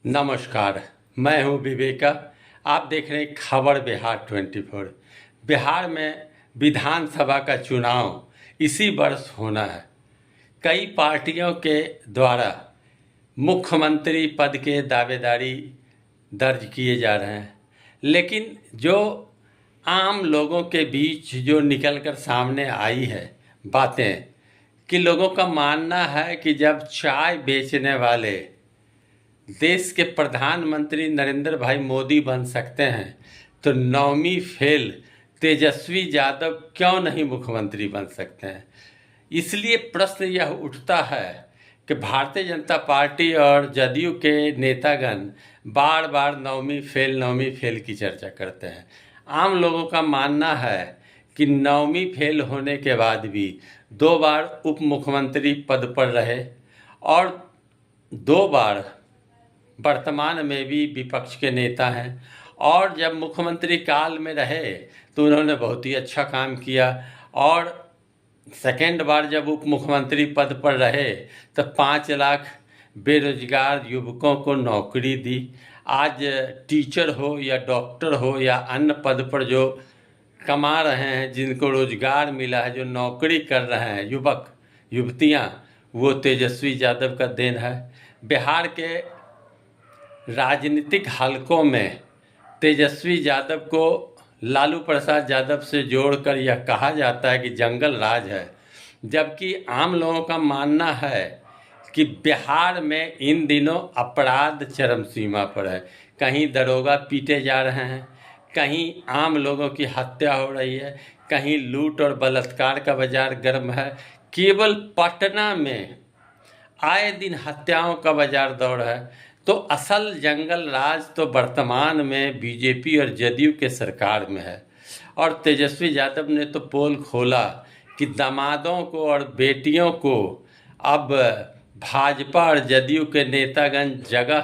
नमस्कार। मैं हूं विवेका। आप देख रहे हैं खबर बिहार 24। बिहार में विधानसभा का चुनाव इसी वर्ष होना है। कई पार्टियों के द्वारा मुख्यमंत्री पद के दावेदारी दर्ज किए जा रहे हैं, लेकिन जो आम लोगों के बीच जो निकलकर सामने आई है बातें कि लोगों का मानना है कि जब चाय बेचने वाले देश के प्रधानमंत्री नरेंद्र भाई मोदी बन सकते हैं तो नौवीं फेल तेजस्वी यादव क्यों नहीं मुख्यमंत्री बन सकते हैं। इसलिए प्रश्न यह उठता है कि भारतीय जनता पार्टी और जदयू के नेतागण बार बार नौवीं फेल की चर्चा करते हैं। आम लोगों का मानना है कि नौवीं फेल होने के बाद भी 2 बार उप मुख्यमंत्री पद पर रहे और 2 बार वर्तमान में भी विपक्ष के नेता हैं, और जब मुख्यमंत्री काल में रहे तो उन्होंने बहुत ही अच्छा काम किया, और सेकेंड बार जब उप मुख्यमंत्री पद पर रहे तो 5 लाख बेरोजगार युवकों को नौकरी दी। आज टीचर हो या डॉक्टर हो या अन्य पद पर जो कमा रहे हैं, जिनको रोजगार मिला है, जो नौकरी कर रहे हैं युवक युवतियां, वो तेजस्वी यादव का देन है। बिहार के राजनीतिक हलकों में तेजस्वी यादव को लालू प्रसाद यादव से जोड़कर यह कहा जाता है कि जंगल राज है, जबकि आम लोगों का मानना है कि बिहार में इन दिनों अपराध चरम सीमा पर है। कहीं दरोगा पीटे जा रहे हैं, कहीं आम लोगों की हत्या हो रही है, कहीं लूट और बलात्कार का बाजार गर्म है। केवल पटना में आए दिन हत्याओं का बाजार दौड़ है। तो असल जंगल राज तो वर्तमान में बीजेपी और जदयू के सरकार में है। और तेजस्वी यादव ने तो पोल खोला कि दामादों को और बेटियों को अब भाजपा और जदयू के नेतागण जगह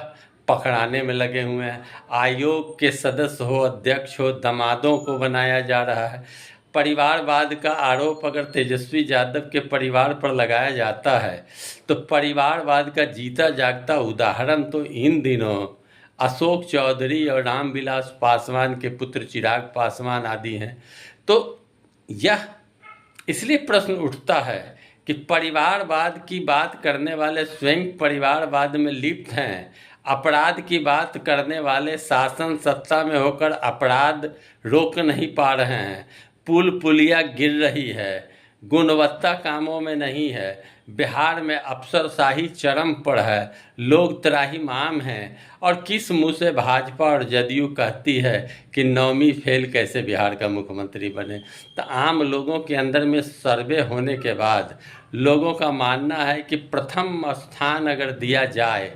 पकड़ाने में लगे हुए हैं। आयोग के सदस्य हो, अध्यक्ष हो, दामादों को बनाया जा रहा है। परिवारवाद का आरोप अगर तेजस्वी यादव के परिवार पर लगाया जाता है तो परिवारवाद का जीता जागता उदाहरण तो इन दिनों अशोक चौधरी और रामविलास पासवान के पुत्र चिराग पासवान आदि हैं। तो यह इसलिए प्रश्न उठता है कि परिवारवाद की बात करने वाले स्वयं परिवारवाद में लिप्त हैं, अपराध की बात करने वाले शासन सत्ता में होकर अपराध रोक नहीं पा रहे हैं। पुल पुलिया गिर रही है, गुणवत्ता कामों में नहीं है, बिहार में अफसरशाही चरम पर है, लोग त्राहिमाम हैं, और किस मुंह से भाजपा और जदयू कहती है कि नौवीं फेल कैसे बिहार का मुख्यमंत्री बने। तो आम लोगों के अंदर में सर्वे होने के बाद लोगों का मानना है कि प्रथम स्थान अगर दिया जाए,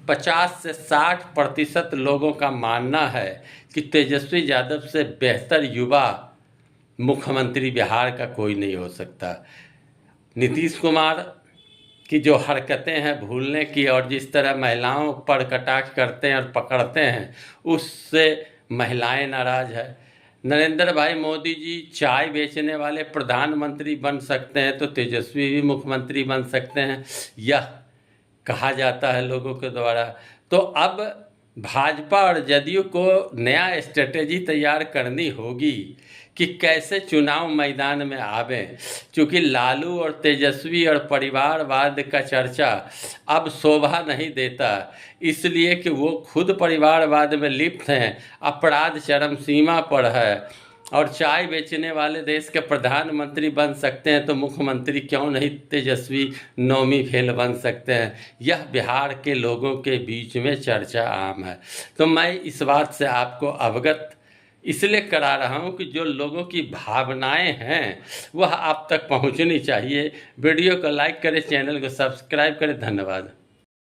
50 से 60% लोगों का मानना है कि तेजस्वी यादव से बेहतर युवा मुख्यमंत्री बिहार का कोई नहीं हो सकता। नीतीश कुमार की जो हरकतें हैं भूलने की, और जिस तरह महिलाओं पर कटाक्ष करते हैं और पकड़ते हैं, उससे महिलाएं नाराज है। नरेंद्र भाई मोदी जी चाय बेचने वाले प्रधानमंत्री बन सकते हैं तो तेजस्वी भी मुख्यमंत्री बन सकते हैं, यह कहा जाता है लोगों के द्वारा। तो अब भाजपा और जदयू को नया स्ट्रेटेजी तैयार करनी होगी कि कैसे चुनाव मैदान में आवें, क्योंकि लालू और तेजस्वी और परिवारवाद का चर्चा अब शोभा नहीं देता, इसलिए कि वो खुद परिवारवाद में लिप्त हैं, अपराध चरम सीमा पर है, और चाय बेचने वाले देश के प्रधानमंत्री बन सकते हैं तो मुख्यमंत्री क्यों नहीं तेजस्वी नौवीं फेल बन सकते हैं। यह बिहार के लोगों के बीच में चर्चा आम है। तो मैं इस बात से आपको अवगत इसलिए करा रहा हूं कि जो लोगों की भावनाएं हैं वह आप तक पहुंचनी चाहिए। वीडियो को लाइक करें, चैनल को सब्सक्राइब करें। धन्यवाद।